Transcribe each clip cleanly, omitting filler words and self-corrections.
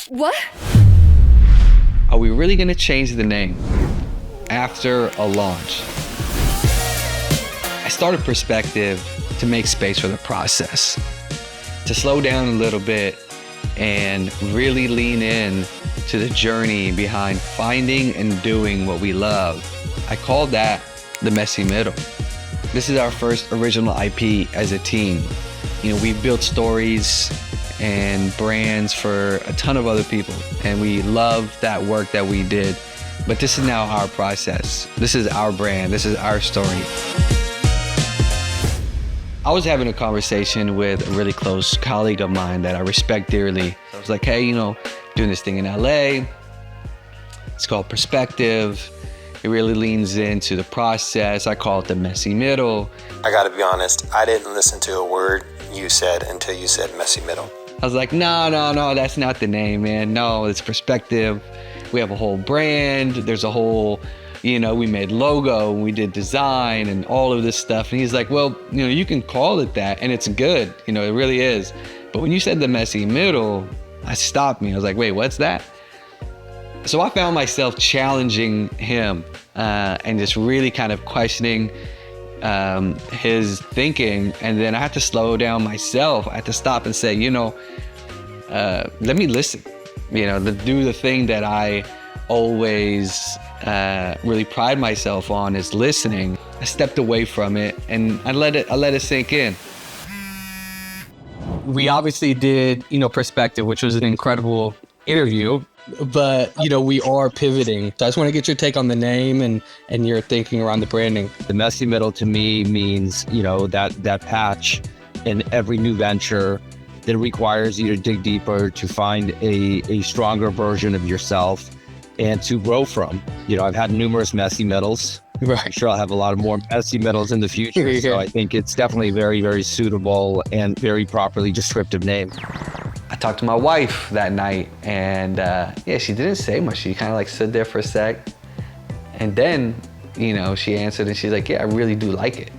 What? Are we really gonna change the name after a launch? I started Perspective to make space for the process, to slow down a little bit and really lean in to the journey behind finding and doing what we love. I call that the messy middle. This is our first original IP as a team. You know, we've built stories and brands for a ton of other people, and we love that work that we did. But this is now our process. This is our brand. This is our story. I was having a conversation with a really close colleague of mine that I respect dearly. I was like, hey, you know, doing this thing in LA. It's called Perspective. It really leans into the process. I call it the messy middle. I gotta be honest, I didn't listen to a word you said until you said messy middle. I was like, no, that's not the name, man. No, it's Perspective. We have a whole brand. There's a whole, you know, we made logo, we did design and all of this stuff. And he's like, well, you know, you can call it that and it's good. You know, it really is. But when you said the messy middle, I stopped me. I was like, wait, what's that? So I found myself challenging him and just really kind of questioning his thinking. And then I had to slow down myself. I had to stop and say, you know, let me listen, you know, do the thing that I always really pride myself on is listening. I stepped away from it and I let it sink in. We obviously did, you know, Perspective, which was an incredible interview, but, you know, we are pivoting. So I just want to get your take on the name and your thinking around the branding. The messy middle to me means, you know, that patch in every new venture that requires you to dig deeper, to find a stronger version of yourself and to grow from. You know, I've had numerous messy middles. Right. I'm sure I'll have a lot of more messy middles in the future. Yeah. So I think it's definitely very, very suitable and very properly descriptive name. I talked to my wife that night and yeah, she didn't say much. She kind of like stood there for a sec. And then, you know, she answered and she's like, yeah, I really do like it.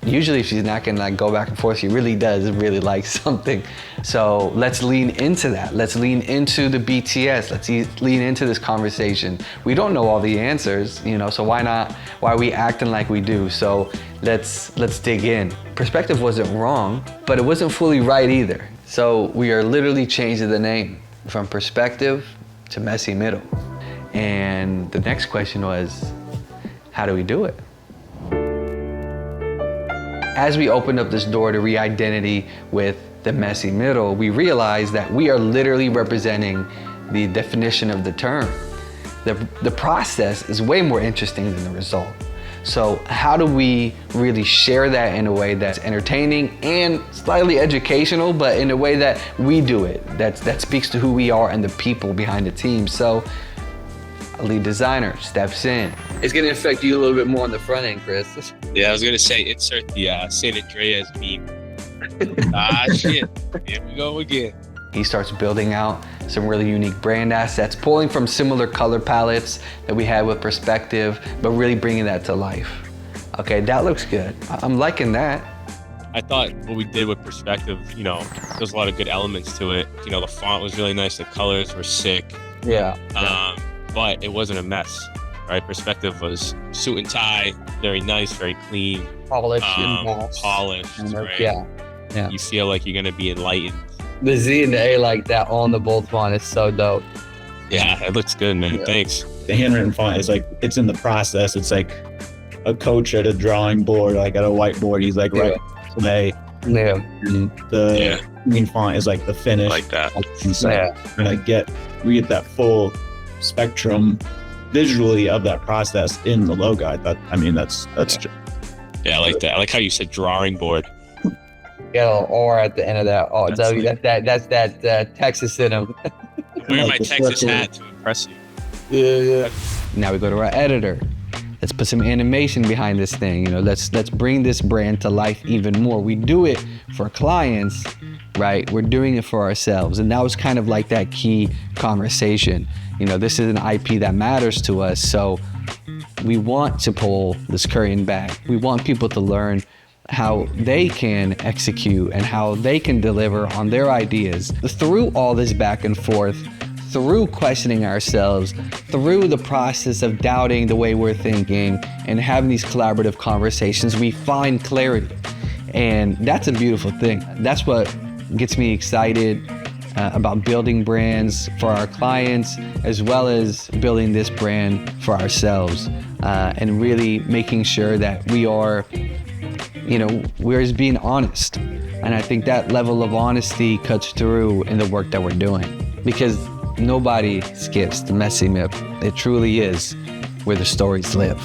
Usually if she's not gonna like go back and forth, she really does really like something. So let's lean into that. Let's lean into the BTS. Let's lean into this conversation. We don't know all the answers, you know, so why are we acting like we do? So let's dig in. Perspective wasn't wrong, but it wasn't fully right either. So we are literally changing the name from Perspective to Messy Middle. And the next question was, how do we do it? As we opened up this door to re-identity with the messy middle, we realized that we are literally representing the definition of the term. The process is way more interesting than the result. So how do we really share that in a way that's entertaining and slightly educational, but in a way that we do it, that speaks to who we are and the people behind the team? So a lead designer steps in. It's gonna affect you a little bit more on the front end, Chris. Yeah, I was gonna say insert the San Andreas meme. Shit, here we go again. He starts building out some really unique brand assets, pulling from similar color palettes that we had with Perspective, but really bringing that to life. Okay, that looks good. I'm liking that. I thought what we did with Perspective, you know, there's a lot of good elements to it. You know, the font was really nice, the colors were sick. Yeah. But it wasn't a mess, right? Perspective was suit and tie, very nice, very clean. Polished. Right? Yeah. You feel like you're gonna be enlightened. The Z and the A like that on the bold font is so dope. Yeah, it looks good, man. Yeah. Thanks. The handwritten font is like, it's in the process. It's like a coach at a drawing board, like at a whiteboard. He's like, right today. Yeah. And the green font is like the finish. Like that. And so we get that full spectrum visually of that process in the logo. That's Yeah, I like that. I like how you said drawing board. Get a little R at the end of that. Oh, that's that Texas in him. Wearing my the Texas circle. hat to impress you. Yeah. Now we go to our editor. Let's put some animation behind this thing. You know, let's bring this brand to life even more. We do it for clients, right? We're doing it for ourselves. And that was kind of like that key conversation. You know, this is an IP that matters to us. So we want to pull this curtain back. We want people to learn how they can execute and how they can deliver on their ideas. Through all this back and forth, through questioning ourselves, through the process of doubting the way we're thinking and having these collaborative conversations, we find clarity. And that's a beautiful thing. That's what gets me excited about building brands for our clients, as well as building this brand for ourselves, and really making sure that we are, we're just being honest. And I think that level of honesty cuts through in the work that we're doing, because nobody skips the messy myth. It truly is where the stories live.